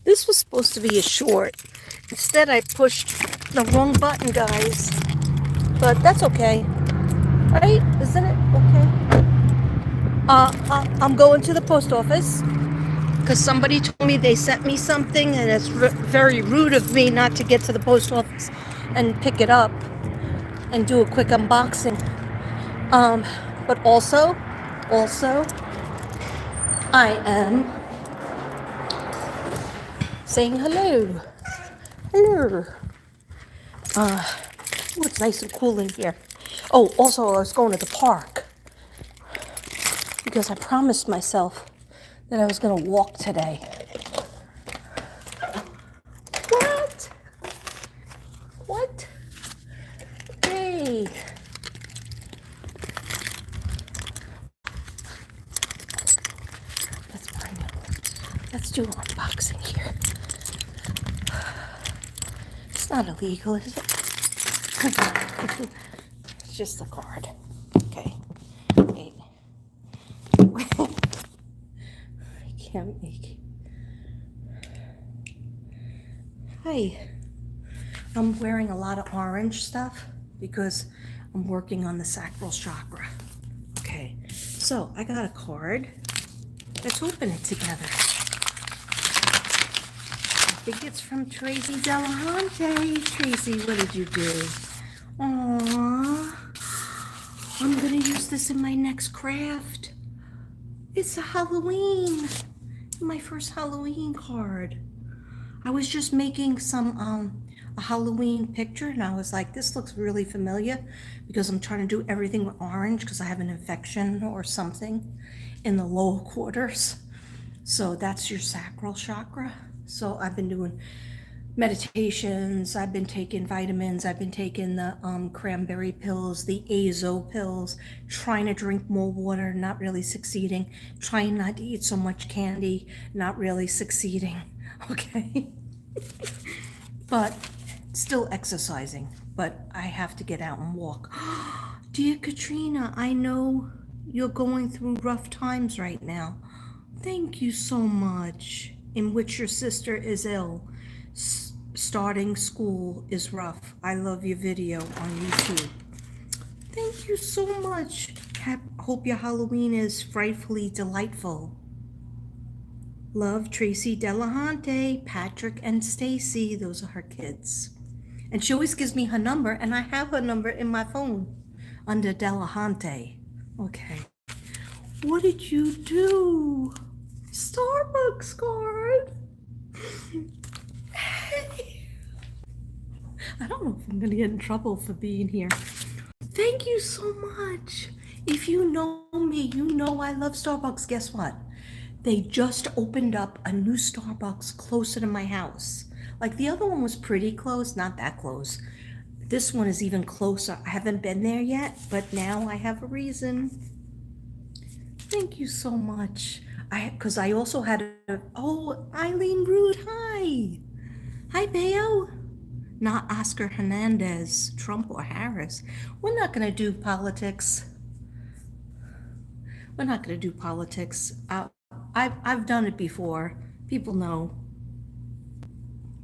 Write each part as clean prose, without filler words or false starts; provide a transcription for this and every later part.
This was supposed to be a short. Instead, I pushed the wrong button, guys. But that's okay. Right? Isn't it okay? I'm going to the post office because somebody told me they sent me something, and it's very rude of me not to get to the post office and pick it up and do a quick unboxing. But also, I am saying hello. Hello. It's nice and cool in here. Oh, also, I was going to the park because I promised myself that I was going to walk today. What? What? Hey. Let's do an unboxing here. It's not illegal, is it? It's just a card. Okay. Wait. I can't make. Hi. I'm wearing a lot of orange stuff because I'm working on the sacral chakra. Okay. So I got a card. Let's open it together. I think it's from Tracey Delahante. Tracey, what did you do? Aww. I'm gonna use this in my next craft. It's a Halloween. My first Halloween card. I was just making some a Halloween picture, and I was like, this looks really familiar because I'm trying to do everything with orange because I have an infection or something in the lower quarters. So that's your sacral chakra. So I've been doing meditations, I've been taking vitamins, I've been taking the cranberry pills, the azo pills, trying to drink more water, not really succeeding, trying not to eat so much candy, not really succeeding. Okay. But still exercising, but I have to get out and walk. Dear Katrina, I know you're going through rough times right now. Thank you so much. In which your sister is ill. Starting school is rough. I love your video on YouTube. Thank you so much. Hope your Halloween is frightfully delightful. Love, Tracey Delahante, Patrick and Stacy. Those are her kids. And she always gives me her number, and I have her number in my phone under Delahante. Okay. What did you do? Starbucks card. I don't know if I'm gonna get in trouble for being here. Thank you so much. If you know me, you know I love Starbucks. Guess what? They just opened up a new Starbucks closer to my house. Like the other one was pretty close, not that close. This one is even closer. I haven't been there yet, but now I have a reason. Thank you so much. Because I also had Eileen Rude, hi. Hi, Bayo. Not Oscar Hernandez, Trump or Harris. We're not going to do politics. We're not going to do politics. I've done it before. People know.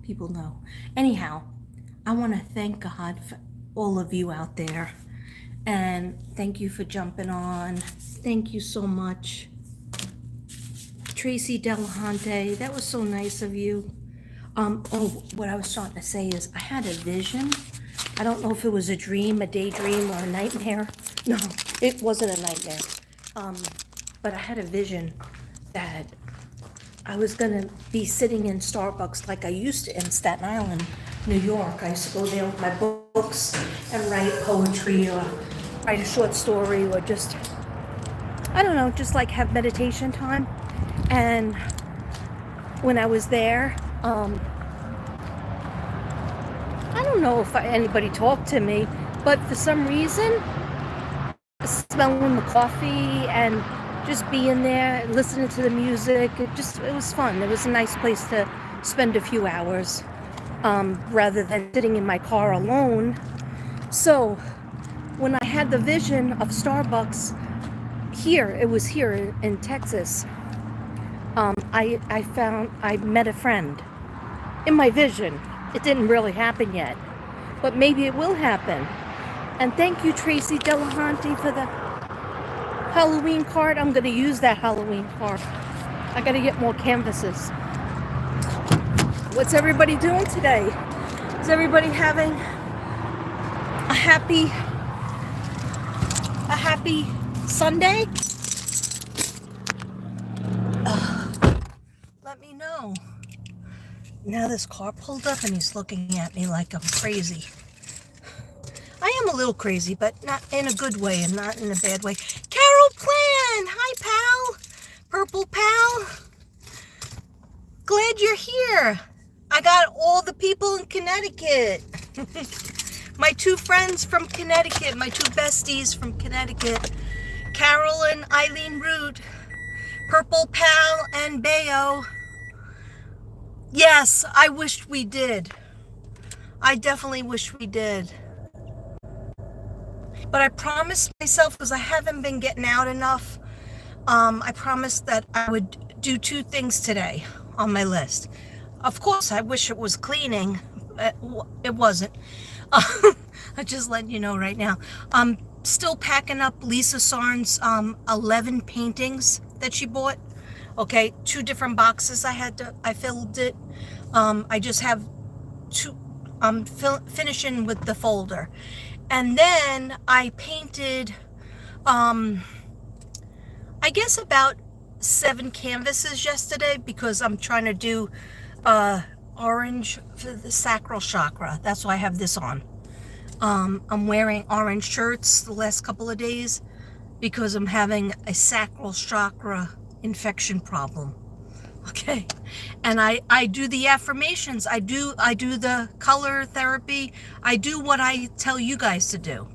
People know. Anyhow, I want to thank God for all of you out there. And thank you for jumping on. Thank you so much. Tracey Delahante, that was so nice of you. What I was trying to say is I had a vision. I don't know if it was a dream, a daydream, or a nightmare. No, it wasn't a nightmare. But I had a vision that I was gonna be sitting in Starbucks like I used to in Staten Island, New York. I used to go there with my books and write poetry or write a short story or just, I don't know, just like have meditation time. And when I was there, I don't know if anybody talked to me, but for some reason, smelling the coffee and just being there, listening to the music, it was fun. It was a nice place to spend a few hours, rather than sitting in my car alone. So when I had the vision of Starbucks here, it was here in Texas, I met a friend in my vision. It didn't really happen yet, but maybe it will happen. And thank you, Tracey Delahunty, for the Halloween card. I'm going to use that Halloween card. I got to get more canvases. What's everybody doing today? Is everybody having a happy Sunday? Let me know. Now this car pulled up and he's looking at me like I'm crazy. I am a little crazy, but not in a good way and not in a bad way. Carol Plan! Hi, pal! Purple pal! Glad you're here. I got all the people in Connecticut. My two friends from Connecticut, my two besties from Connecticut, Carol and Eileen Root, Purple Pal and Bayo. Yes, I wished we did. I definitely wish we did. But I promised myself, because I haven't been getting out enough, I promised that I would do 2 things today on my list. Of course, I wish it was cleaning. It wasn't. I'm just letting you know right now. I'm still packing up Lisa Sarn's 11 paintings that she bought. Okay, 2 different boxes I filled it. I just have 2. I'm finishing with the folder. And then I painted, I guess about 7 canvases yesterday, because I'm trying to do orange for the sacral chakra. That's why I have this on. I'm wearing orange shirts the last couple of days because I'm having a sacral chakra infection problem. Okay, and I do the affirmations. I do the color therapy. I do what I tell you guys to do.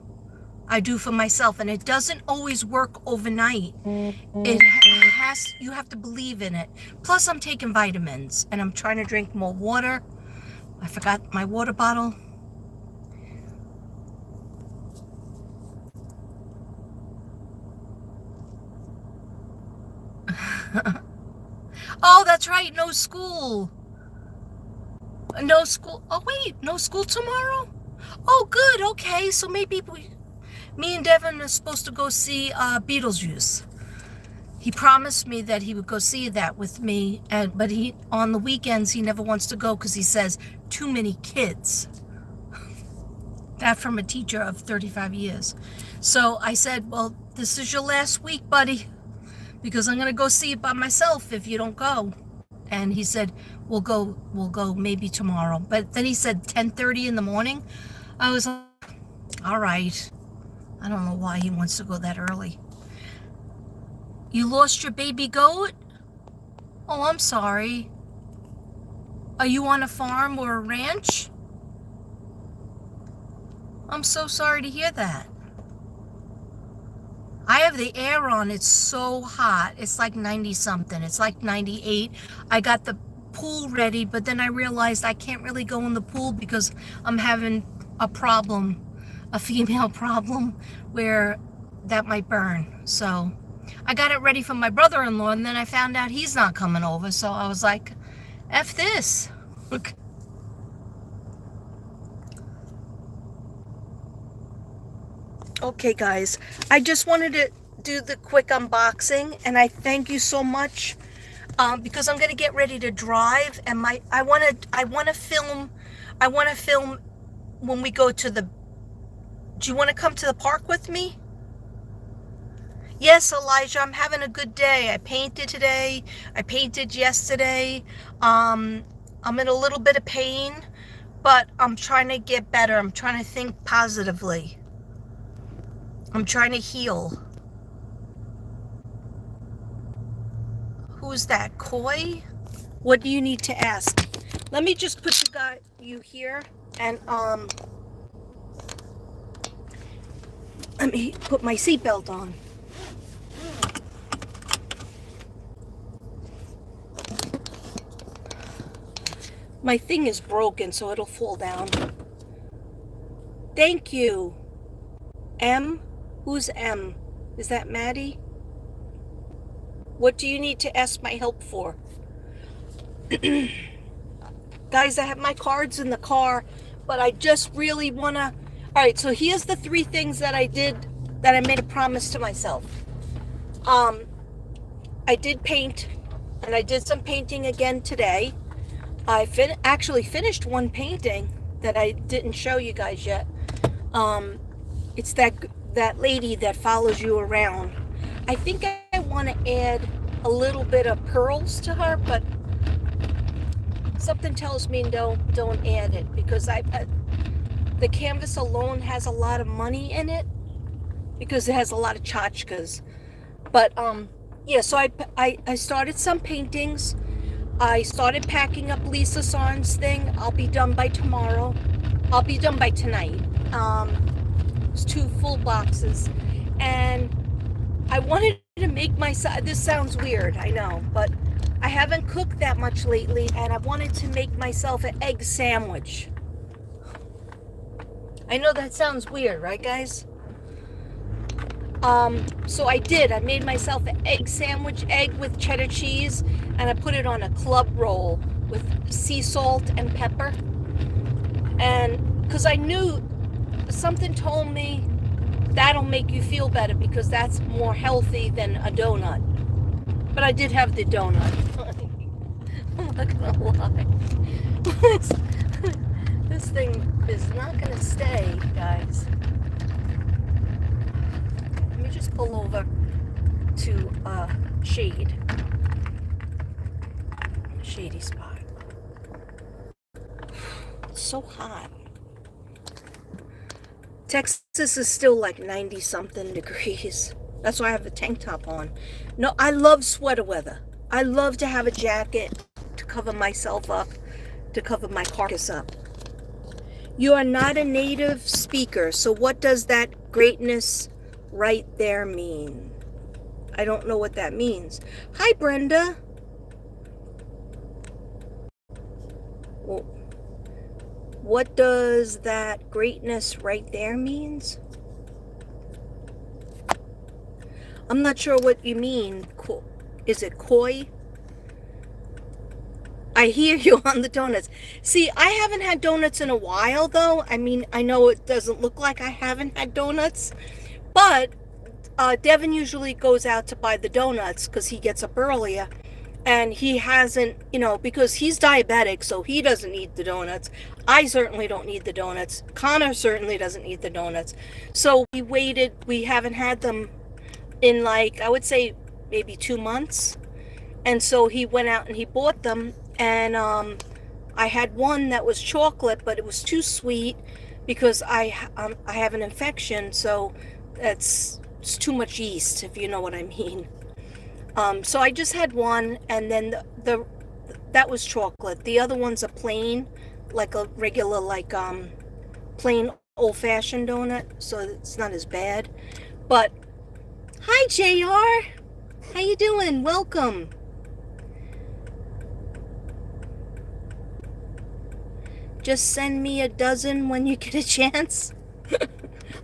I do for myself, and it doesn't always work overnight. You have to believe in it. Plus, I'm taking vitamins, and I'm trying to drink more water. I forgot my water bottle. Oh, that's right. No school. No school. Oh, wait. No school tomorrow? Oh, good. Okay. So maybe me and Devin are supposed to go see Beetlejuice. He promised me that he would go see that with me, but on the weekends he never wants to go because he says too many kids. That from a teacher of 35 years. So I said, well, this is your last week, buddy, because I'm going to go see it by myself if you don't go. And he said, we'll go maybe tomorrow. But then he said 10:30 in the morning. I was like, all right. I don't know why he wants to go that early. You lost your baby goat? Oh, I'm sorry. Are you on a farm or a ranch? I'm so sorry to hear that. I have the air on. It's so hot. It's like 90 something. It's like 98. I got the pool ready, but then I realized I can't really go in the pool because I'm having a problem, a female problem, where that might burn. So I got it ready for my brother-in-law, and then I found out he's not coming over. So I was like, F this. Okay, guys, I just wanted to do the quick unboxing, and I thank you so much, because I'm gonna get ready to drive, and I want to film when we go to the. Do you want to come to the park with me? Yes, Elijah, I'm having a good day. I painted today. I painted yesterday. I'm in a little bit of pain, but I'm trying to get better. I'm trying to think positively. I'm trying to heal. Who's that? Coy? What do you need to ask? Let me just put you here, and let me put my seatbelt on. My thing is broken, so it'll fall down. Thank you. M? Who's M? Is that Maddie? What do you need to ask my help for? Guys, I have my cards in the car, but I just really want to... All right, so here's the 3 things that I did, that I made a promise to myself. I did paint, and I did some painting again today. I actually finished one painting that I didn't show you guys yet. It's that lady that follows you around. I think I want to add a little bit of pearls to her, but something tells me don't add it, because the canvas alone has a lot of money in it, because it has a lot of tchotchkes. But yeah, so I started some paintings. I started packing up Lisa Sarn's thing. I'll be done by tomorrow. I'll be done by tonight. It's 2 full boxes, and I wanted to make myself... This sounds weird, I know, but I haven't cooked that much lately, and I wanted to make myself an egg sandwich. I know that sounds weird, right, guys? So I did. I made myself an egg sandwich, egg with cheddar cheese, and I put it on a club roll with sea salt and pepper. And because I knew, something told me that'll make you feel better, because that's more healthy than a donut. But I did have the donut. I'm not gonna lie. This thing is not gonna stay, guys. Let me just pull over to shady spot. It's so hot. Texas is still like 90 something degrees. That's why I have a tank top on. No, I love sweater weather. I love to have a jacket to cover myself up, to cover my carcass up. You are not a native speaker, so what does that greatness right there mean? I don't know what that means. Hi, Brenda. Well, what does that greatness right there means? I'm not sure what you mean. Is it koi? I hear you on the donuts. See, I haven't had donuts in a while, though. I mean, I know it doesn't look like I haven't had donuts, but Devin usually goes out to buy the donuts because he gets up earlier, and he hasn't, because he's diabetic, so he doesn't eat the donuts. I certainly don't need the donuts. Connor certainly doesn't eat the donuts. So we waited. We haven't had them in, like, I would say maybe 2 months. And so he went out and he bought them. And I had one that was chocolate, but it was too sweet because I have an infection. So it's too much yeast, if you know what I mean. So I just had one, and then that was chocolate. The other one's a plain, like a regular, like plain old-fashioned donut, so it's not as bad. But hi, JR. How you doing? Welcome. Just send me a dozen when you get a chance.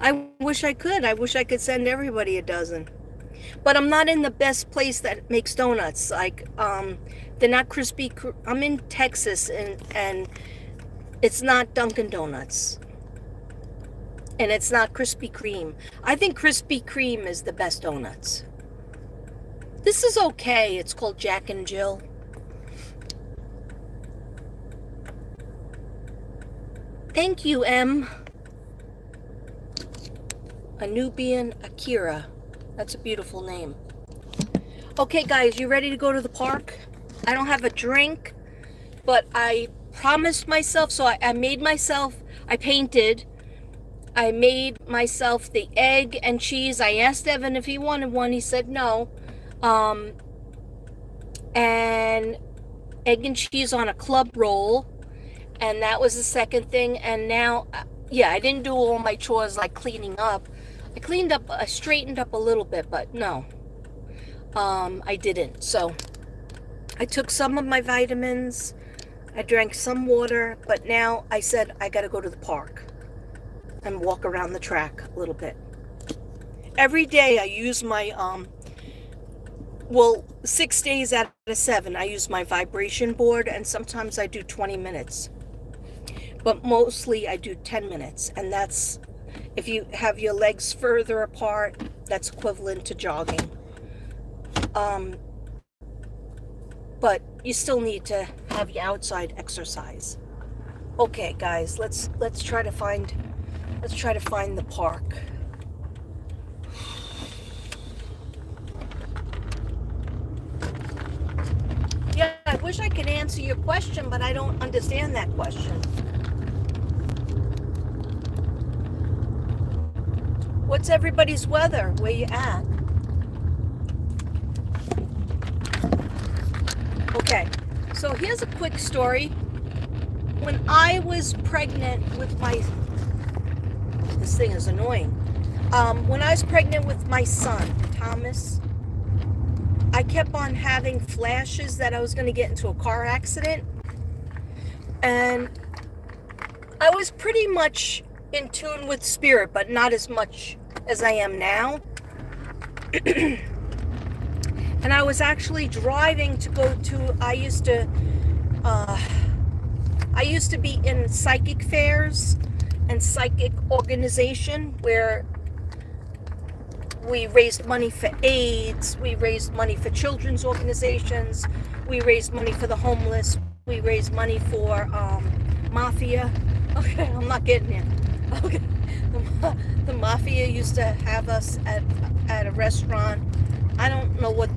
I wish I could. I wish I could send everybody a dozen. But I'm not in the best place that makes donuts. Like, they're not crispy. I'm in Texas, and it's not Dunkin' Donuts. And it's not Krispy Kreme. I think Krispy Kreme is the best donuts. This is okay. It's called Jack and Jill. Thank you, M. Anubian Akira. That's a beautiful name. Okay, guys, you ready to go to the park? I don't have a drink, but I promised myself, so I made myself, I painted, I made myself the egg and cheese. I asked Evan if he wanted one. He said no. And egg and cheese on a club roll. And that was the second thing. And now, yeah, I didn't do all my chores like cleaning up. I cleaned up, I straightened up a little bit, but no, I didn't. So I took some of my vitamins. I drank some water, but now I said I got to go to the park and walk around the track a little bit. Every day I use my Well, 6 days out of 7, I use my vibration board, and sometimes I do 20 minutes. But mostly I do 10 minutes, and that's, if you have your legs further apart, that's equivalent to jogging. But you still need to have your outside exercise. Okay, guys, let's try to find the park. Yeah, I wish I could answer your question, but I don't understand that question. What's everybody's weather? Where you at? Okay, so here's a quick story. When I was pregnant with this thing is annoying. When I was pregnant with my son, Thomas, I kept on having flashes that I was going to get into a car accident. And I was pretty much in tune with spirit, but not as much as I am now. And I was actually driving to go to, I used to be in psychic fairs and psychic organization where we raised money for AIDS, we raised money for children's organizations, we raised money for the homeless, we raised money for mafia. Okay, I'm not getting it. Okay, the mafia used to have us at a restaurant. I don't know what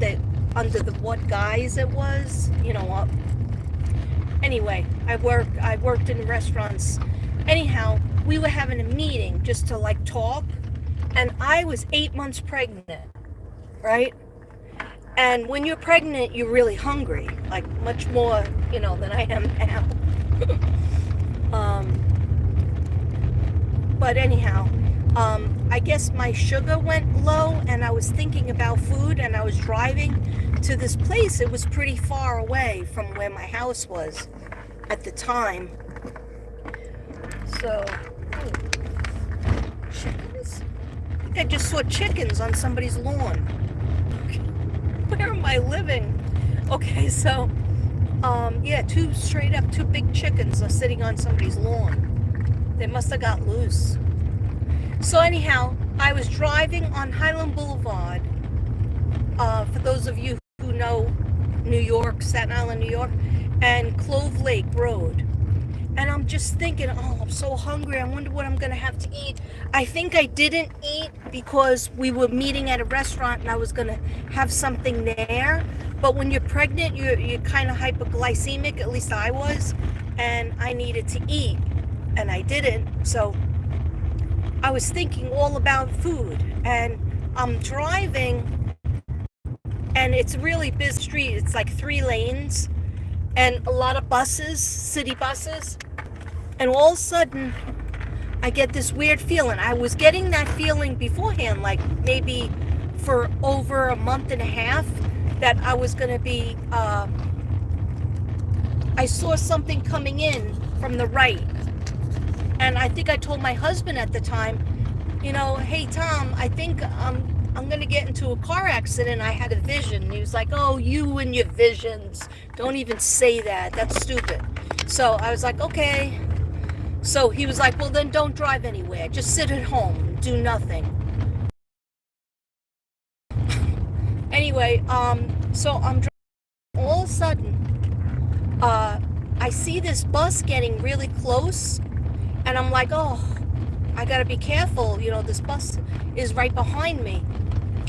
guise it was. You know what? Anyway, I worked in restaurants. Anyhow, we were having a meeting just to like talk, and I was 8 months pregnant, right? And when you're pregnant, you're really hungry, like much more, than I am now. But anyhow, I guess my sugar went low, and I was thinking about food, and I was driving to this place. It was pretty far away from where my house was at the time. So, chickens? I think I just saw chickens on somebody's lawn. Where am I living? Okay, so, yeah, two big chickens are sitting on somebody's lawn. They must have got loose. So anyhow, I was driving on Highland Boulevard. For those of you who know New York, Staten Island, New York, and Clove Lake Road. And I'm just thinking, oh, I'm so hungry. I wonder what I'm going to have to eat. I think I didn't eat because we were meeting at a restaurant and I was going to have something there. But when you're pregnant, you're kind of hypoglycemic, at least I was. And I needed to eat. And I didn't. So I was thinking all about food. And I'm driving, and it's a really busy street. It's like 3 lanes. And a lot of buses, city buses. And all of a sudden, I get this weird feeling. I was getting that feeling beforehand, like maybe for over a month and a half, that I was going to be, I saw something coming in from the right. And I think I told my husband at the time, hey, Tom, I think I'm going to get into a car accident. I had a vision. And he was like, oh, you and your visions. Don't even say that. That's stupid. So I was like, okay. So he was like, well, then don't drive anywhere. Just sit at home. Do nothing. Anyway, so I'm driving. All of a sudden, I see this bus getting really close. And I'm like, oh, I got to be careful. This bus is right behind me.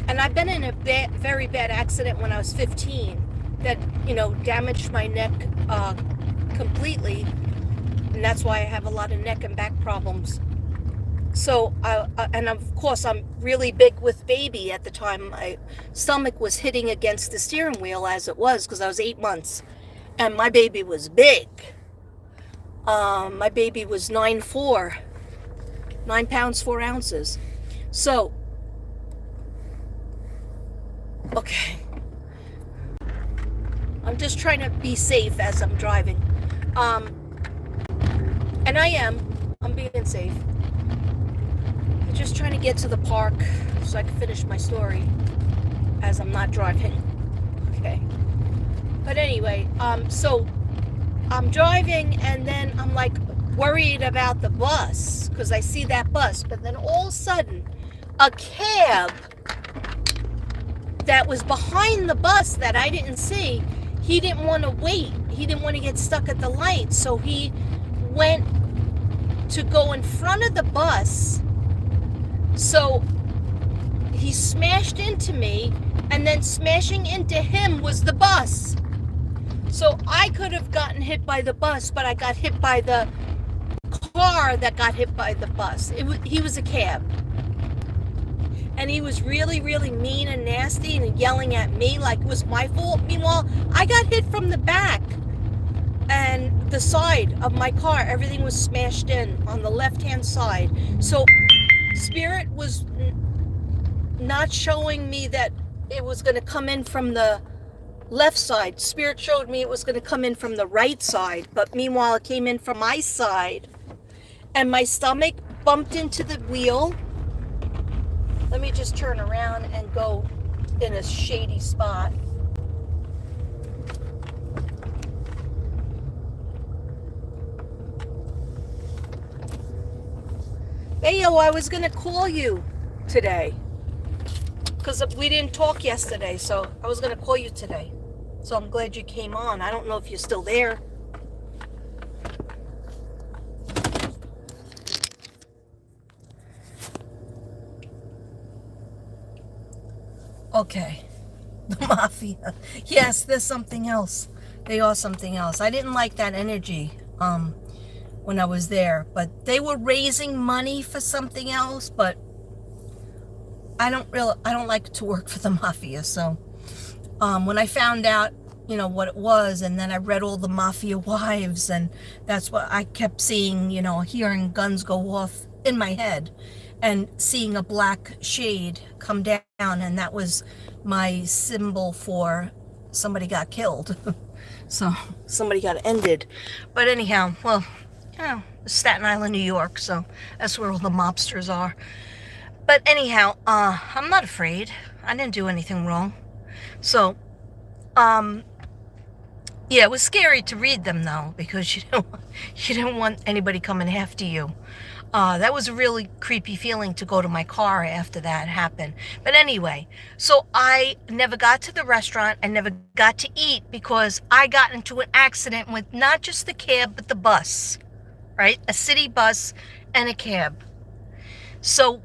And I've been in a very bad accident when I was 15 that, damaged my neck completely. And that's why I have a lot of neck and back problems. So, and of course, I'm really big with baby at the time. My stomach was hitting against the steering wheel as it was because I was 8 months. And my baby was big. My baby was 9'4", 9 pounds, 4 ounces. So, okay. I'm just trying to be safe as I'm driving. And I'm being safe. I'm just trying to get to the park so I can finish my story as I'm not driving. But anyway, so I'm driving, and then I'm like worried about the bus because I see that bus. But then all of a sudden, a cab that was behind the bus that I didn't see, he didn't want to wait. He didn't want to get stuck at the light. So he went to go in front of the bus. So he smashed into me, and then smashing into him was the bus. So I could have gotten hit by the bus, but I got hit by the car that got hit by the bus. He was a cab. And he was really, really mean and nasty and yelling at me like it was my fault. Meanwhile, I got hit from the back and the side of my car. Everything was smashed in on the left-hand side. So Spirit was not showing me that it was going to come in from the left side. Spirit showed me it was going to come in from the right side. But meanwhile, it came in from my side. And my stomach bumped into the wheel. Let me just turn around and go in a shady spot. Hey, yo, I was going to call you today because we didn't talk yesterday, so I was going to call you today. So I'm glad you came on. I don't know if you're still there. Okay, the mafia. Yes, there's something else. They are something else. I didn't like that energy when I was there, but they were raising money for something else. But I don't like to work for the mafia. So when I found out, what it was, and then I read all the mafia wives, and that's what I kept seeing. Hearing guns go off in my head. And seeing a black shade come down, and that was my symbol for somebody got killed. So somebody got ended. But anyhow, well, Staten Island, New York, so that's where all the mobsters are. But anyhow, I'm not afraid. I didn't do anything wrong. So, yeah, it was scary to read them though, because you didn't want anybody coming after you. That was a really creepy feeling to go to my car after that happened. But anyway, so I never got to the restaurant. I never got to eat because I got into an accident with not just the cab, but the bus, right? A city bus and a cab. So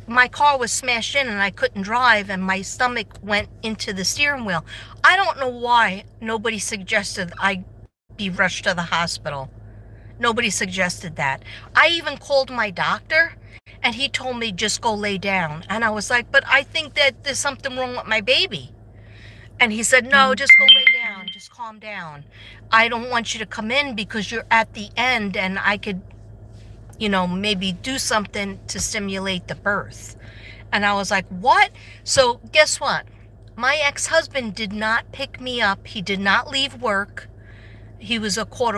my car was smashed in and I couldn't drive, and my stomach went into the steering wheel. I don't know why nobody suggested I be rushed to the hospital. Nobody suggested that. I even called my doctor, and he told me just go lay down. And I was like, but I think that there's something wrong with my baby. And he said, no, just go lay down. Just calm down. I don't want you to come in because you're at the end, and I could, maybe do something to stimulate the birth. And I was like, what? So guess what? My ex-husband did not pick me up. He did not leave work. He was a court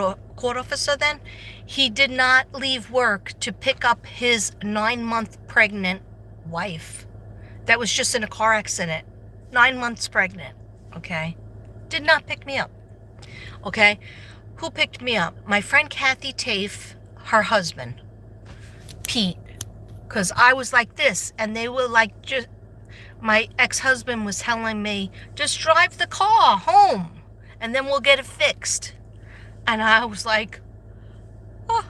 officer then. He did not leave work to pick up his 9-month pregnant wife that was just in a car accident. 9 months pregnant, okay? Did not pick me up, okay? Who picked me up? My friend Kathy Tafe, her husband, Pete, because I was like this, and they were like, my ex-husband was telling me, just drive the car home, and then we'll get it fixed. And I was like, oh,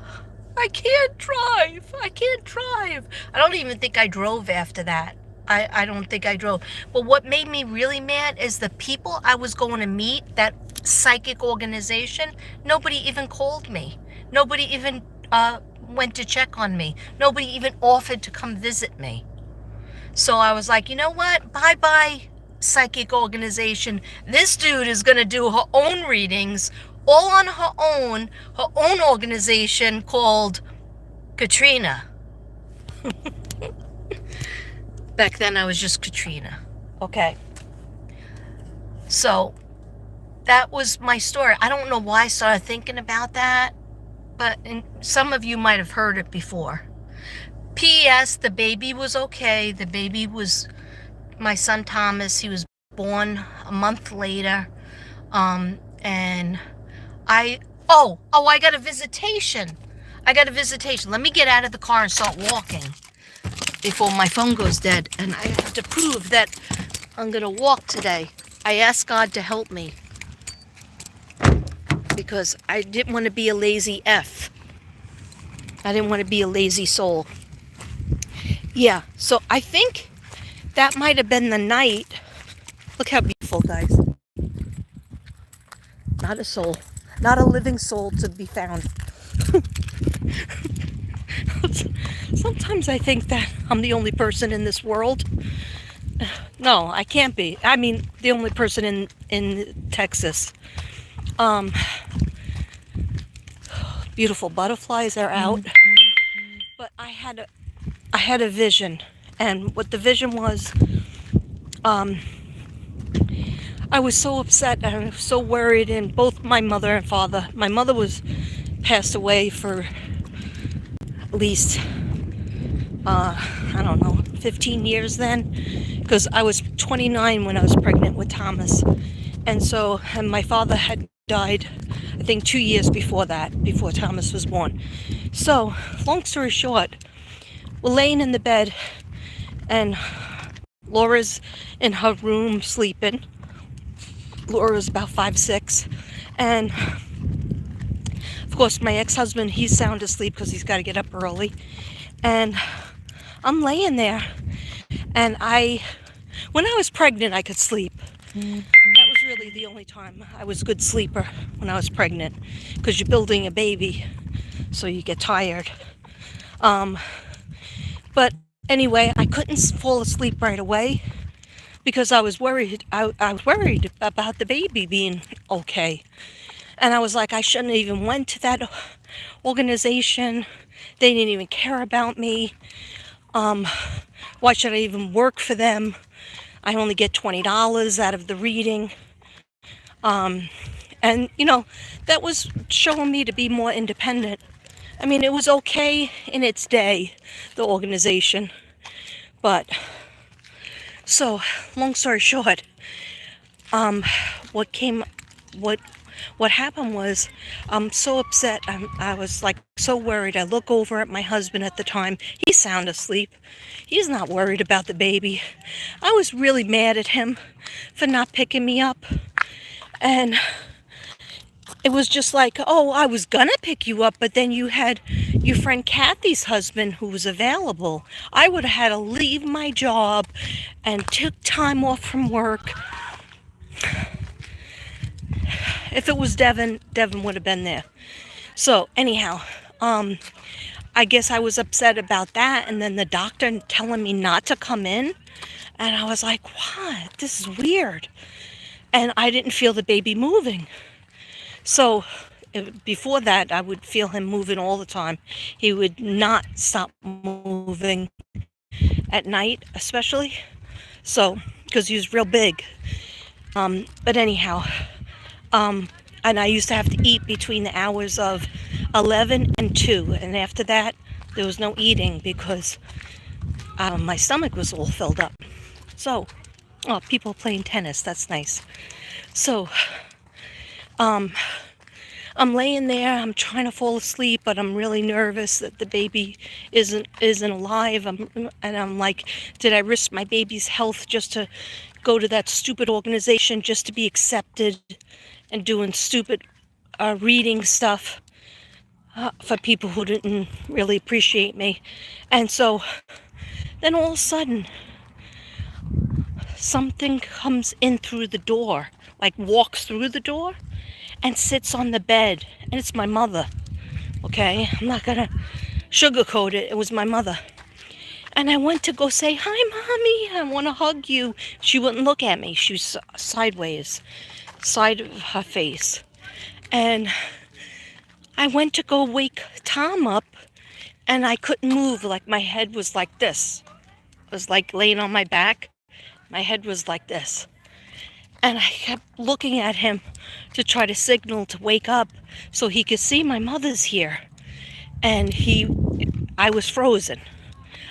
I can't drive. I can't drive. I don't even think I drove after that. I don't think I drove. But what made me really mad is the people I was going to meet, that psychic organization, nobody even called me. Nobody even went to check on me. Nobody even offered to come visit me. So I was like, you know what? Bye-bye, psychic organization. This dude is going to do her own readings all on her own organization called Katrina. Back then I was just Katrina. Okay. So that was my story. I don't know why I started thinking about that, but some of you might have heard it before. P.S. The baby was okay. My son Thomas. He was born a month later. And I got a visitation. Let me get out of the car and start walking before my phone goes dead. And I have to prove that I'm going to walk today. I asked God to help me because I didn't want to be a lazy F. I didn't want to be a lazy soul. Yeah, so I think that might have been the night. Look how beautiful, guys. Not a soul. Not a living soul to be found. Sometimes I think that I'm the only person in this world. No, I can't be. I mean, the only person in Texas. Beautiful butterflies are out. But I had a vision. And what the vision was, I was so upset and I was so worried, and both my mother and father. My mother was passed away for at least, I don't know, 15 years then, because I was 29 when I was pregnant with Thomas. And my father had died, I think 2 years before that, before Thomas was born. So, long story short, we're laying in the bed and Laura's in her room sleeping. Laura's about 5'6", and of course my ex-husband, he's sound asleep because he's got to get up early. And I'm laying there, and when I was pregnant, I could sleep. That was really the only time I was a good sleeper, when I was pregnant, because you're building a baby, so you get tired. But anyway, I couldn't fall asleep right away because I was worried. I was worried about the baby being okay. And I was like, I shouldn't have even went to that organization. They didn't even care about me. Why should I even work for them? I only get $20 out of the reading. And, that was showing me to be more independent. I mean, it was okay in its day, the organization. But, so, long story short, what happened was, I'm so upset. I was like so worried. I look over at my husband at the time. He's sound asleep. He's not worried about the baby. I was really mad at him for not picking me up. And it was just like, oh, I was gonna pick you up, but then you had your friend Kathy's husband who was available. I would have had to leave my job and took time off from work. If it was Devin would have been there. So anyhow, I guess I was upset about that, and then the doctor telling me not to come in, and I was like, what? This is weird. And I didn't feel the baby moving. So before that, I would feel him moving all the time. He would not stop moving at night, especially. So, because he was real big. But anyhow, and I used to have to eat between the hours of 11 and 2. And after that, there was no eating because my stomach was all filled up. So, people playing tennis, that's nice. So, I'm laying there, I'm trying to fall asleep, but I'm really nervous that the baby isn't alive. And I'm like, did I risk my baby's health just to go to that stupid organization, just to be accepted, and doing stupid reading stuff for people who didn't really appreciate me? And so then all of a sudden, something comes in through the door, like walks through the door and sits on the bed. And it's my mother, okay? I'm not gonna sugarcoat it. It was my mother. And I went to go say, hi, Mommy, I want to hug you. She wouldn't look at me. She was sideways, side of her face. And I went to go wake Tom up, and I couldn't move. Like, my head was like this. I was like laying on my back. My head was like this. And I kept looking at him to try to signal to wake up so he could see my mother's here. And I was frozen.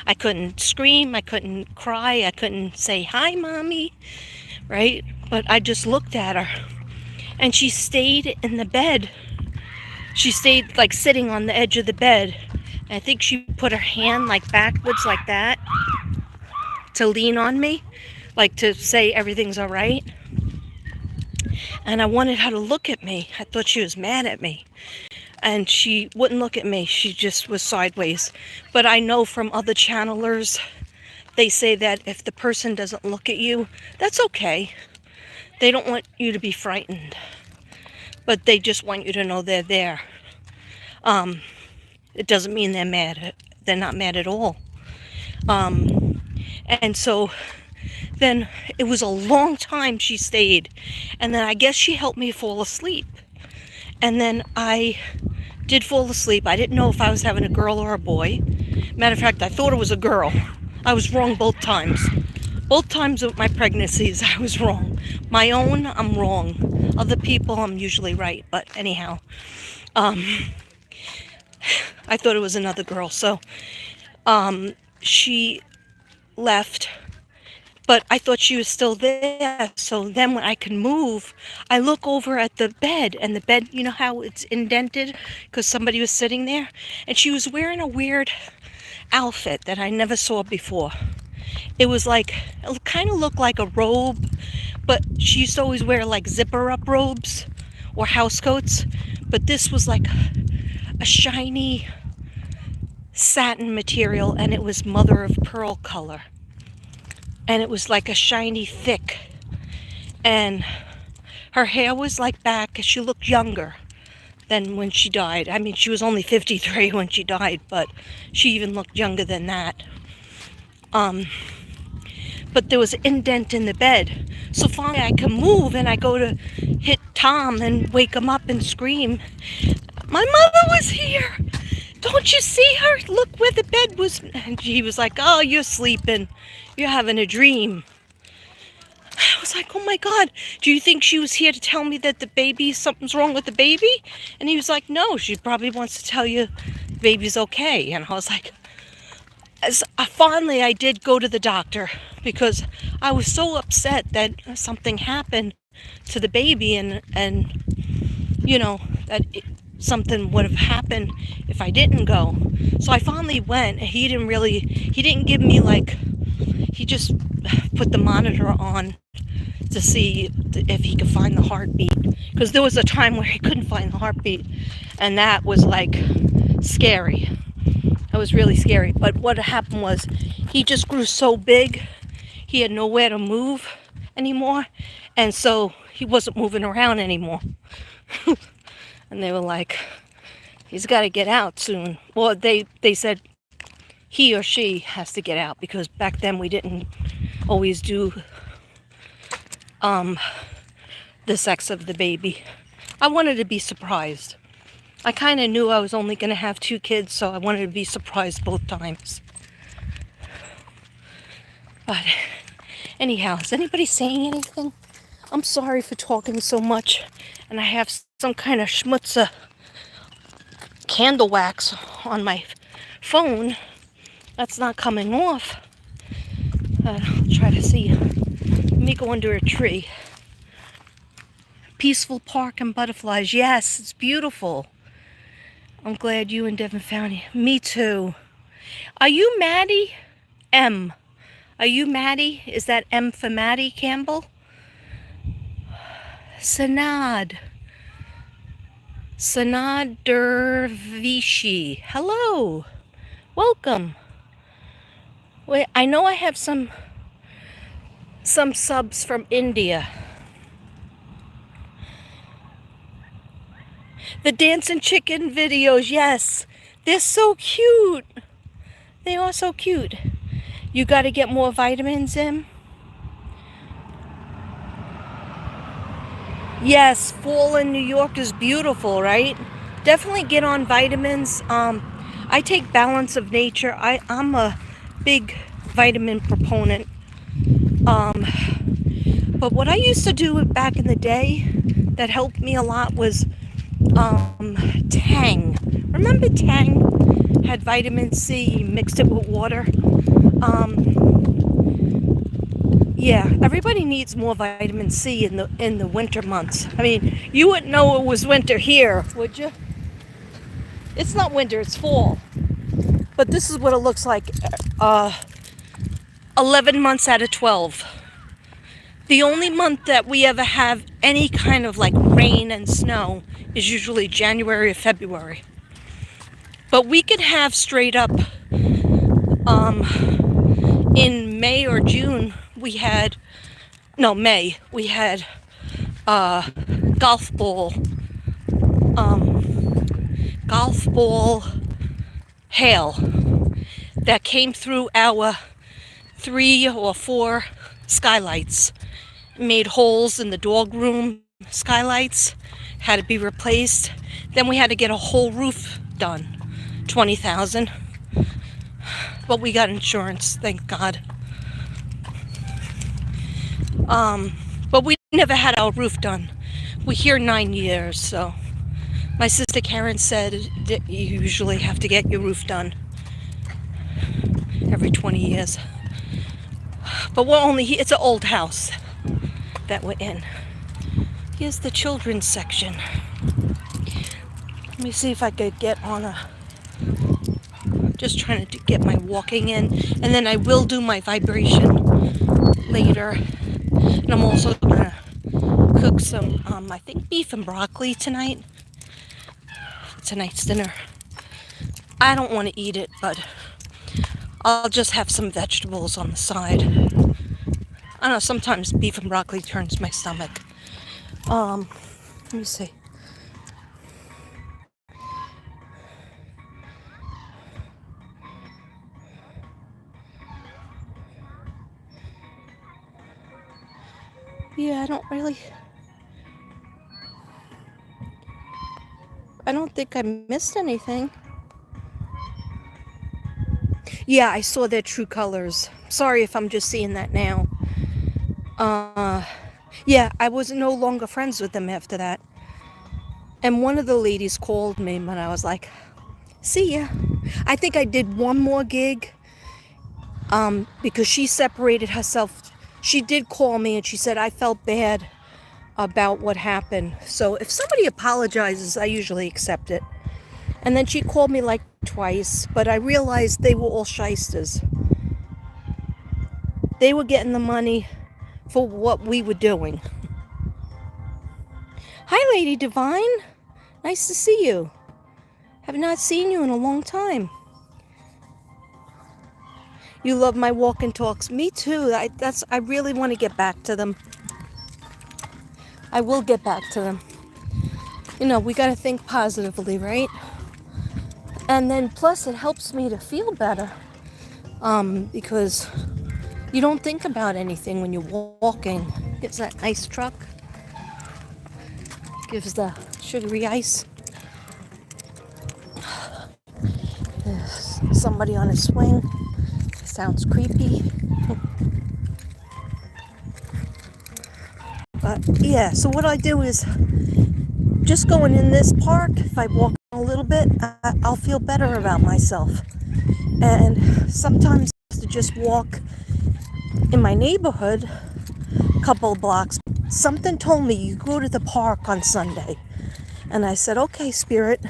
I couldn't scream, I couldn't cry, I couldn't say, hi, Mommy, right? But I just looked at her. and she stayed in the bed. She stayed like sitting on the edge of the bed. And I think she put her hand like backwards like that to lean on me, like to say everything's all right. And I wanted her to look at me. I thought she was mad at me. And she wouldn't look at me. She just was sideways. But I know from other channelers, they say that if the person doesn't look at you, that's okay. They don't want you to be frightened, but they just want you to know they're there. It doesn't mean they're mad. They're not mad at all. And so then it was a long time she stayed. And then I guess she helped me fall asleep. And then I did fall asleep. I didn't know if I was having a girl or a boy. Matter of fact, I thought it was a girl. I was wrong both times. Both times of my pregnancies, I was wrong. My own, I'm wrong. Other people, I'm usually right. But anyhow, I thought it was another girl. So she left, but I thought she was still there. So then when I can move, I look over at the bed, and the bed, you know how it's indented because somebody was sitting there, and she was wearing a weird outfit that I never saw before. It was like, it kind of looked like a robe, but she used to always wear like zipper up robes or house coats, but this was like a shiny satin material, and it was mother of pearl color, and it was like a shiny thick, and her hair was like back. She looked younger than when she died. I mean, she was only 53 when she died, but she even looked younger than that. But there was an indent in the bed. So finally I can move, and I go to hit Tom and wake him up and scream, "My mother was here! Don't you see her? Look where the bed was." And he was like, "Oh, you're sleeping. You're having a dream." I was like, "Oh my God, do you think she was here to tell me that the baby, something's wrong with the baby?" And he was like, "No, she probably wants to tell you the baby's okay." And I was like, finally I did go to the doctor because I was so upset that something happened to the baby, and you know, that something would have happened if I didn't go. So I finally went. He didn't give me like, he just put the monitor on to see if he could find the heartbeat, because there was a time where he couldn't find the heartbeat, and that was like scary. That was really scary. But what happened was he just grew so big, he had nowhere to move anymore, and so he wasn't moving around anymore. And they were like, "He's got to get out soon." Well, they said he or she has to get out, because back then we didn't always do the sex of the baby. I wanted to be surprised. I kind of knew I was only going to have 2 kids, so I wanted to be surprised both times. But anyhow, is anybody saying anything? I'm sorry for talking so much, and I have some kind of schmutzer candle wax on my phone that's not coming off. I'll try to see. Let me go under a tree. Peaceful park and butterflies. Yes, it's beautiful. I'm glad you and Devin found it. Me too. Are you Maddie? M. Are you Maddie? Is that M for Maddie Campbell? Sanad. Sanad Dervishi. Hello. Welcome. Wait, I know I have some subs from India. The dancing chicken videos, yes. They're so cute. They are so cute. You got to get more vitamins in. Yes, fall in New York is beautiful, right? Definitely get on vitamins. I take Balance of Nature. I'm a big vitamin proponent. But what I used to do back in the day that helped me a lot was Tang. Remember Tang had vitamin C, mixed it with water? Yeah, everybody needs more vitamin C in the winter months. I mean, you wouldn't know it was winter here, would you? It's not winter, it's fall. But this is what it looks like 11 months out of 12. The only month that we ever have any kind of like rain and snow is usually January or February. But we could have straight up in May or June we had golf ball hail that came through our 3 or 4 skylights, made holes in the dog room skylights, had to be replaced. Then we had to get a whole roof done, $20,000. But we got insurance, thank God. But we never had our roof done. We're here 9 years, so my sister Karen said that you usually have to get your roof done every 20 years. But it's an old house that we're in. Here's the children's section. Let me see if I could get on just trying to get my walking in, and then I will do my vibration later. And I'm also gonna cook some, I think beef and broccoli tonight's dinner. I don't want to eat it, but I'll just have some vegetables on the side. I don't know, sometimes beef and broccoli turns my stomach. Let me see. Yeah, I don't think I missed anything. Yeah, I saw their true colors. Sorry if I'm just seeing that now. Yeah, I was no longer friends with them after that. And one of the ladies called me when I was like, see ya. I think I did one more gig, because she separated herself. She did call me and she said, I felt bad about what happened. So if somebody apologizes, I usually accept it. And then she called me like twice, but I realized they were all shysters. They were getting the money for what we were doing. Hi, Lady Divine. Nice to see you. Have not seen you in a long time. You love my walk and talks. Me too. I really want to get back to them. I will get back to them. You know, we got to think positively, right? And then plus it helps me to feel better. Because you don't think about anything when you're walking. Gives that nice truck. Gives the sugary ice. There's somebody on a swing. Sounds creepy. But yeah, so what I do is just going in this park, if I walk a little bit, I'll feel better about myself. And sometimes to just walk in my neighborhood a couple of blocks. Something told me you go to the park on Sunday. And I said, okay, Spirit,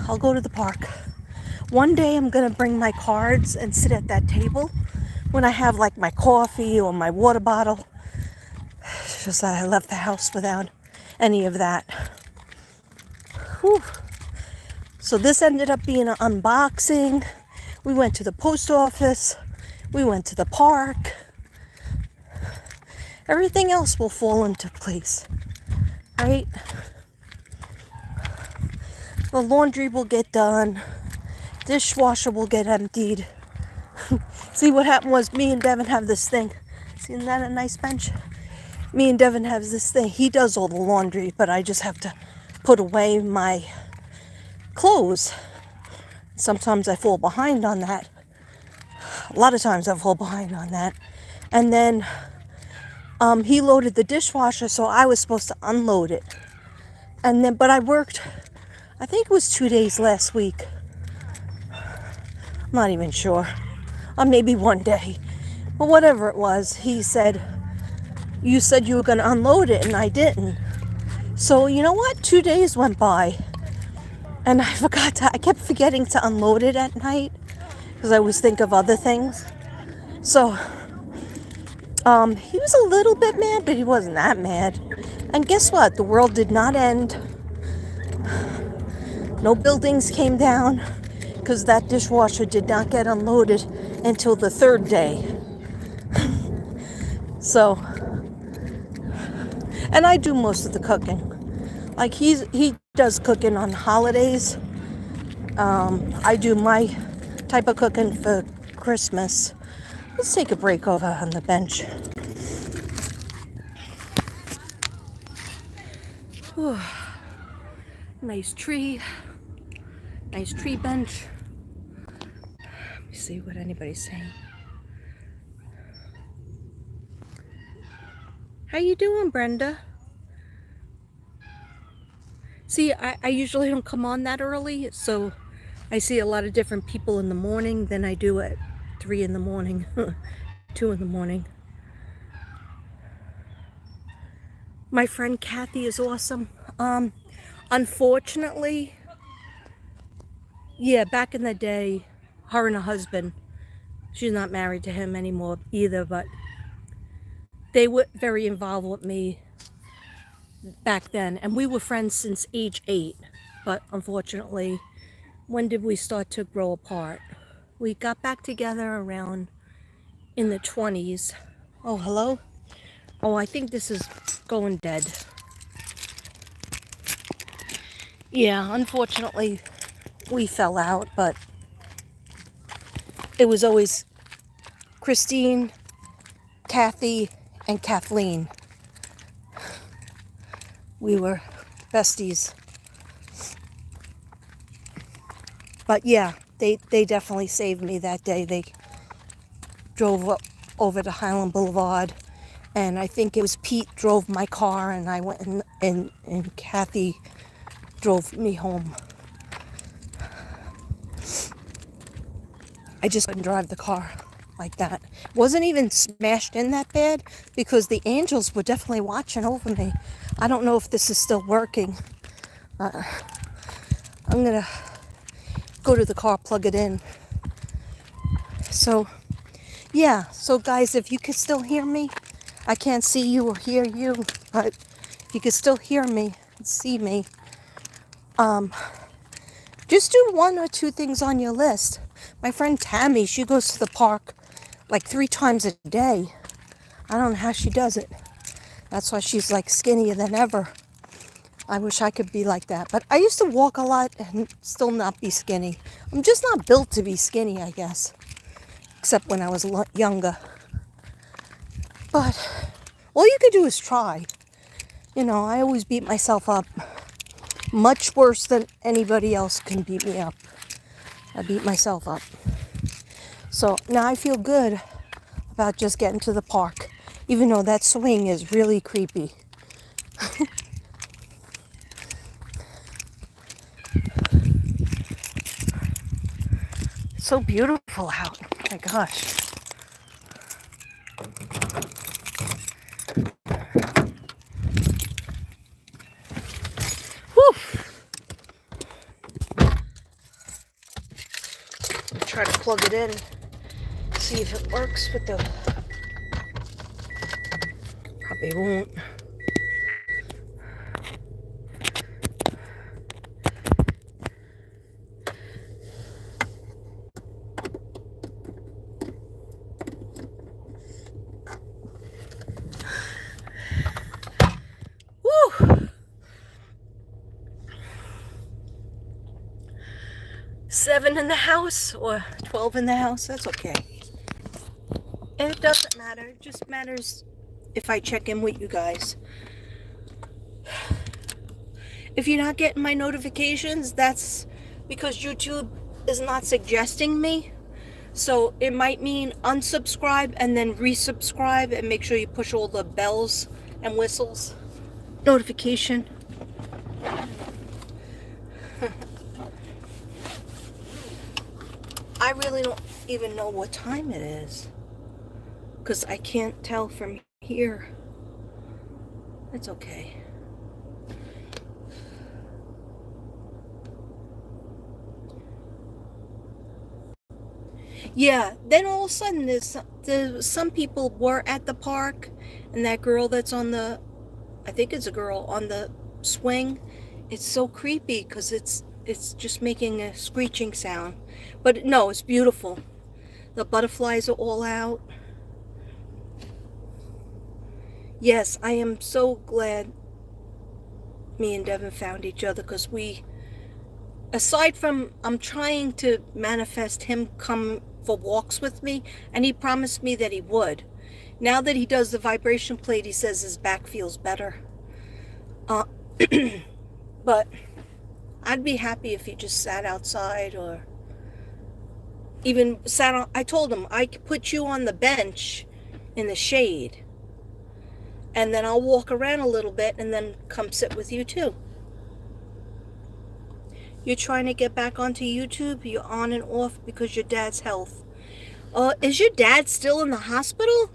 I'll go to the park. One day I'm going to bring my cards and sit at that table when I have like my coffee or my water bottle. It's just that I left the house without any of that. Whew. So this ended up being an unboxing. We went to the post office. We went to the park. Everything else will fall into place, right? The laundry will get done. Dishwasher will get emptied. See, what happened was me and Devin have this thing. See, isn't that a nice bench? Me and Devin have this thing. He does all the laundry, but I just have to put away my clothes. Sometimes I fall behind on that. A lot of times I fall behind on that. And then he loaded the dishwasher, so I was supposed to unload it. And then, but I worked, I think it was 2 days last week. I'm not even sure. Or maybe one day. Well, whatever it was, he said, you said you were going to unload it and I didn't. So you know what? 2 days went by and I kept forgetting to unload it at night because I always think of other things. So he was a little bit mad, but he wasn't that mad. And guess what? The world did not end. No buildings came down because that dishwasher did not get unloaded until the 3rd day. So, and I do most of the cooking. Like he does cooking on holidays. I do my type of cooking for Christmas. Let's take a break over on the bench. Whew. Nice tree bench. Let me see what anybody's saying. How you doing, Brenda? See, I usually don't come on that early, so I see a lot of different people in the morning than I do at 3 in the morning, 2 in the morning. My friend Kathy is awesome. Unfortunately, yeah, back in the day, her and her husband, she's not married to him anymore either, but they were very involved with me back then. And we were friends since age 8. But unfortunately, when did we start to grow apart? We got back together around in the 20s. Oh, hello? Oh, I think this is going dead. Yeah, unfortunately, we fell out, but it was always Christine, Kathy, and Kathleen. We were besties. But yeah, they definitely saved me that day. They drove over to Highland Boulevard, and I think it was Pete drove my car, and I went and Kathy drove me home. I just couldn't drive the car like that. Wasn't even smashed in that bad because the angels were definitely watching over me. I don't know if this is still working. I'm gonna go to the car, plug it in. So yeah, so guys, if you can still hear me, I can't see you or hear you, but if you can still hear me and see me, just do 1 or 2 things on your list. My friend Tammy, she goes to the park like 3 times a day. I don't know how she does it. That's why she's like skinnier than ever. I wish I could be like that. But I used to walk a lot and still not be skinny. I'm just not built to be skinny, I guess. Except when I was younger. But all you could do is try. You know, I always beat myself up. Much worse than anybody else can beat me up. I beat myself up. So now I feel good about just getting to the park. Even though that swing is really creepy. So beautiful out. Oh my gosh. Whew. I'll try to plug it in. See if it works with the... Probably won't. Woo! 7 in the house or 12 in the house, that's okay. And it doesn't matter, it just matters if I check in with you guys. If you're not getting my notifications, that's because YouTube is not suggesting me. So it might mean unsubscribe and then resubscribe, and make sure you push all the bells and whistles. Notification. I really don't even know what time it is. because I can't tell from here. It's okay. Yeah, then all of a sudden there's some people were at the park, and that girl that's on the, I think it's a girl on the swing, it's so creepy because it's just making a screeching sound. But no, it's beautiful. The butterflies are all out. Yes, I am so glad me and Devin found each other, because aside from, I'm trying to manifest him come for walks with me, and he promised me that he would. Now that he does the vibration plate, he says his back feels better. But I'd be happy if he just sat outside, or even sat on, I told him I could put you on the bench in the shade, and then I'll walk around a little bit and then come sit with you too. You're trying to get back onto YouTube? You're on and off because your dad's health. Is your dad still in the hospital?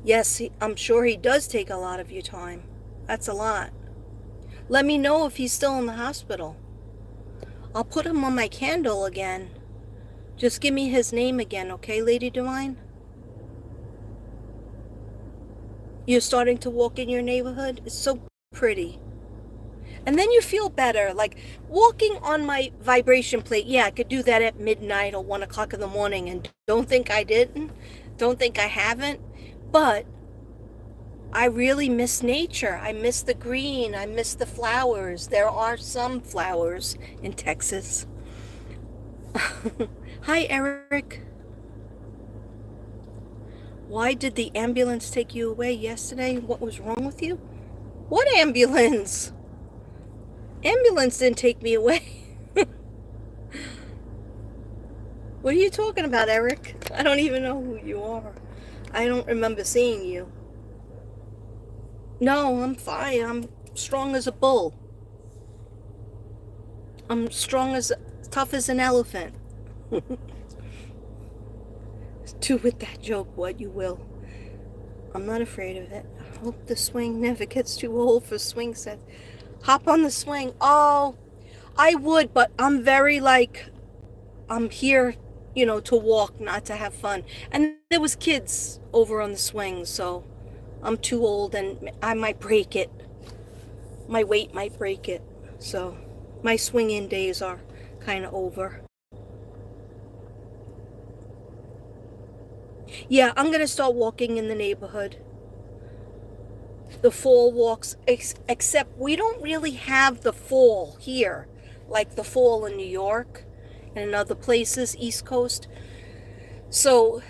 Yes, I'm sure he does take a lot of your time. That's a lot. Let me know if he's still in the hospital. I'll put him on my candle again. Just give me his name again, okay, Lady Divine? You're starting to walk in your neighborhood? It's so pretty. And then you feel better, like walking on my vibration plate. Yeah, I could do that at midnight or 1 o'clock in the morning, and don't think I didn't, don't think I haven't, but I really miss nature. I miss the green, I miss the flowers. There are some flowers in Texas. Hi, Eric. Why did the ambulance take you away yesterday? What was wrong with you? What ambulance? Ambulance didn't take me away. What are you talking about, Eric? I don't even know who you are. I don't remember seeing you. No, I'm fine. I'm strong as a bull. I'm tough as an elephant. Do with that joke what you will. I'm not afraid of it. I hope the swing never gets too old for swing sets. Hop on the swing. Oh, I would, but I'm very I'm here, to walk, not to have fun. And there was kids over on the swing, so I'm too old and I might break it. My weight might break it. So my swinging days are kind of over. Yeah, I'm going to start walking in the neighborhood. The fall walks, except we don't really have the fall here, like the fall in New York and in other places, East Coast. So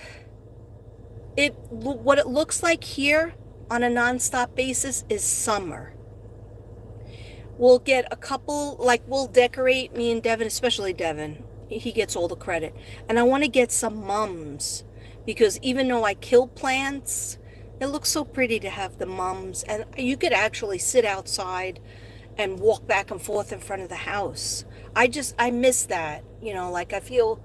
what it looks like here on a nonstop basis is summer. We'll get a couple, we'll decorate, me and Devin, especially Devin. He gets all the credit. And I want to get some mums, because even though I kill plants, it looks so pretty to have the mums, and you could actually sit outside and walk back and forth in front of the house. I miss that. I feel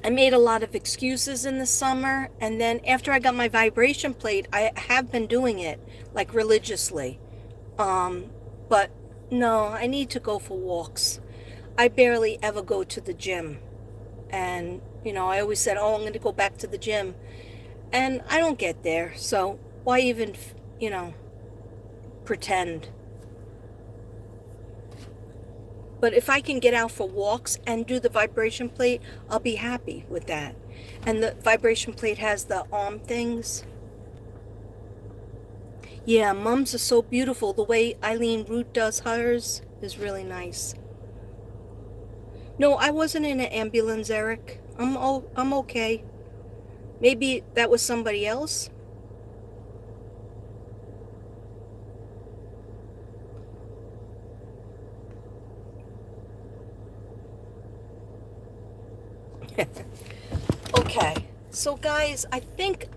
I made a lot of excuses in the summer, and then after I got my vibration plate, I have been doing it, religiously. But no, I need to go for walks. I barely ever go to the gym. And, I always said, I'm going to go back to the gym. And I don't get there, so why even, pretend? But if I can get out for walks and do the vibration plate, I'll be happy with that. And the vibration plate has the arm things. Yeah, mums are so beautiful. The way Eileen Root does hers is really nice. No, I wasn't in an ambulance, Eric. I'm okay. Maybe that was somebody else. Okay, so guys, I think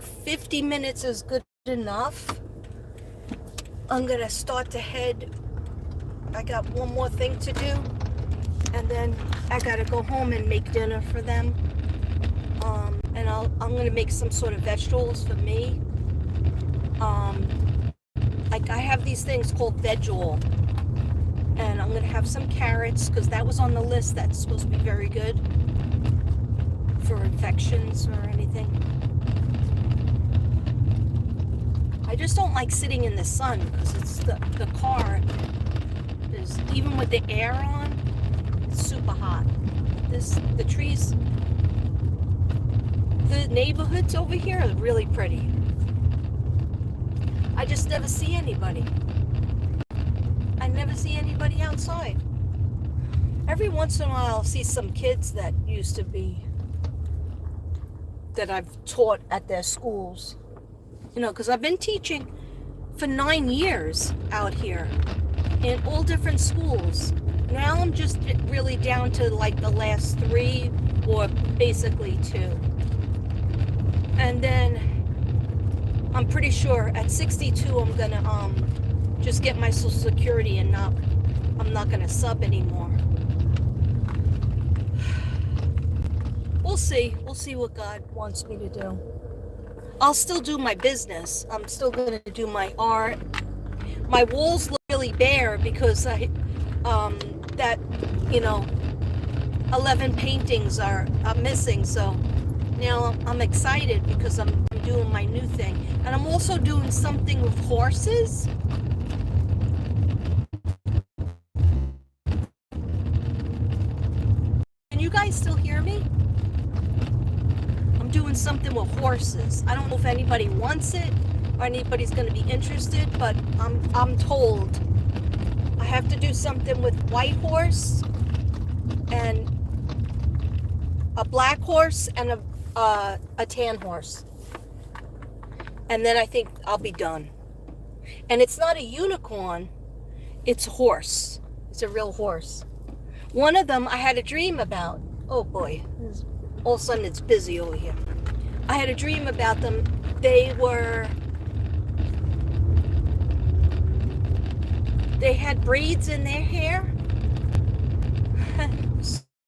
50 minutes is good enough. I'm gonna start to head. I got one more thing to do, and then I gotta go home and make dinner for them. And I'm gonna make some sort of vegetables for me. Like I have these things called veggie, and I'm gonna have some carrots because that was on the list. That's supposed to be very good for infections or anything. I just don't like sitting in the sun because it's the car is, even with the air on, it's super hot. The trees, the neighborhoods over here are really pretty. I just never see anybody. I never see anybody outside. Every once in a while I'll see some kids that used to be, that I've taught at their schools. You know, because I've been teaching for 9 years out here in all different schools. Now I'm just really down to like the last 3 or basically 2. And then I'm pretty sure at 62 I'm gonna just get my Social Security and I'm not gonna sub anymore. We'll see what God wants me to do. I'll still do my business. I'm still gonna do my art. My walls look really bare because that 11 paintings are missing. So now I'm excited because I'm doing my new thing, and I'm also doing something with horses. Can you guys still hear me? I'm doing something with horses. I don't know if anybody wants it or anybody's going to be interested, but I'm told I have to do something with white horse and a black horse and a tan horse. And then I think I'll be done. And it's not a unicorn, it's a horse. It's a real horse. One of them I had a dream about. Oh boy, all of a sudden it's busy over here. I had a dream about them. They had braids in their hair.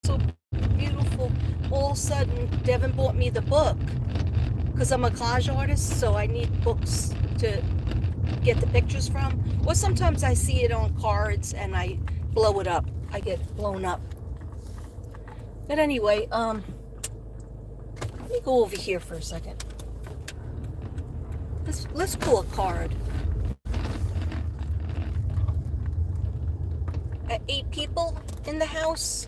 So beautiful. All of a sudden, Devin bought me the book because I'm a collage artist, so I need books to get the pictures from. Or sometimes I see it on cards and I blow it up. I get blown up. But anyway, let me go over here for a second. Let's pull a card. At 8 people in the house.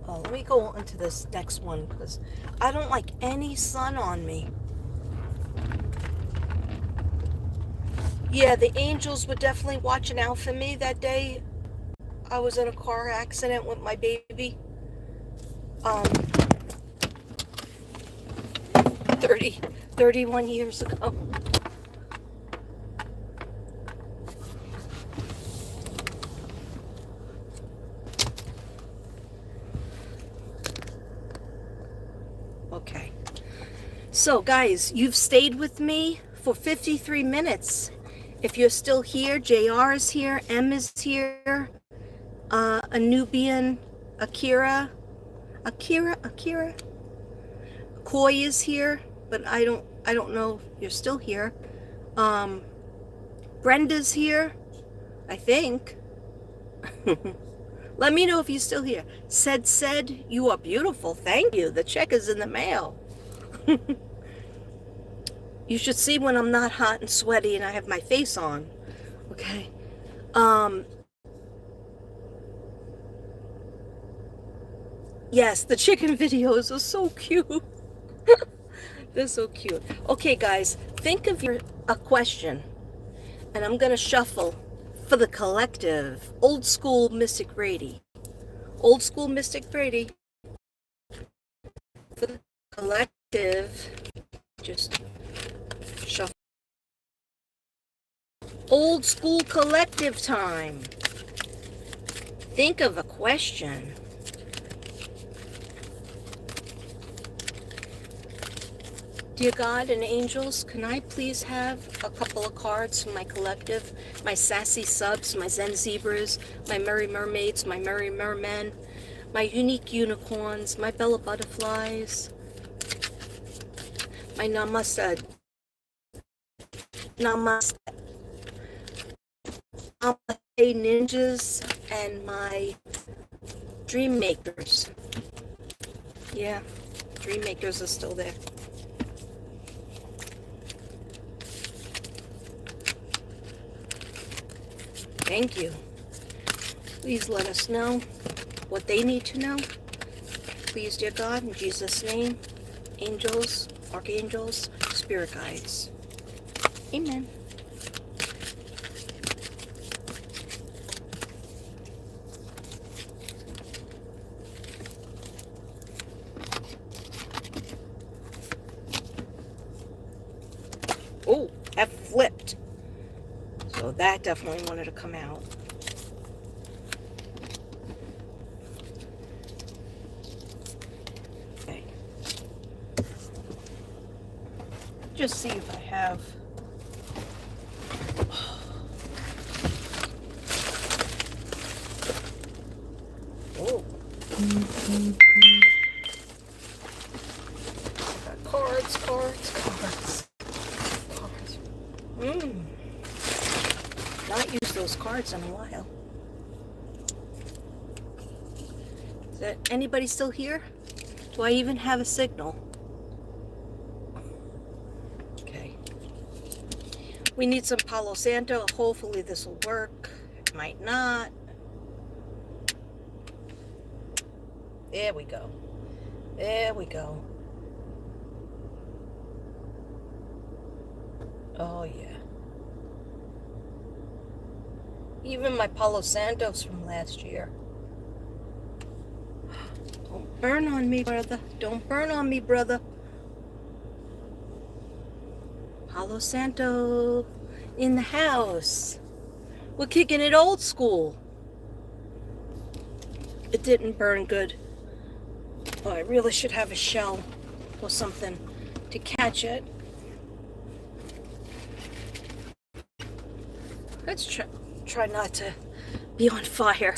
Oh, let me go on to this next one because I don't like any sun on me. Yeah, the angels were definitely watching out for me that day. I was in a car accident with my baby. 31 years ago. Okay. So guys, you've stayed with me for 53 minutes. If you're still here, JR is here, M is here, a Nubian, Akira, Koi is here, but I don't know if you're still here. Brenda's here, I think. Let me know if you're still here. Said, you are beautiful. Thank you. The check is in the mail. You should see when I'm not hot and sweaty and I have my face on. Okay. Yes, the chicken videos are so cute. They're so cute. Okay, guys, think of a question, and I'm gonna shuffle for the collective. Old school Mystic Brady. Old school Mystic Brady. For the collective, just shuffle. Old school collective time. Think of a question. Dear God and angels, can I please have a couple of cards from my collective, my sassy subs, my Zen zebras, my merry mermaids, my merry mermen, my unique unicorns, my Bella butterflies, my namaste ninjas, and my dream makers. Yeah, dream makers are still there. Thank you. Please let us know what they need to know. Please, dear God, in Jesus' name, angels, archangels, spirit guides. Amen. Oh, that flipped. So that definitely wanted to come out. Okay. Just see if I have. Oh. Got cards. Not used those cards in a while. Is that anybody still here? Do I even have a signal? Okay. We need some Palo Santo. Hopefully this will work. It might not. There we go. There we go. Oh yeah. Even my Palo Santos from last year. Don't burn on me, brother. Don't burn on me, brother. Palo Santo in the house. We're kicking it old school. It didn't burn good. Oh, I really should have a shell or something to catch it. Let's try not to be on fire.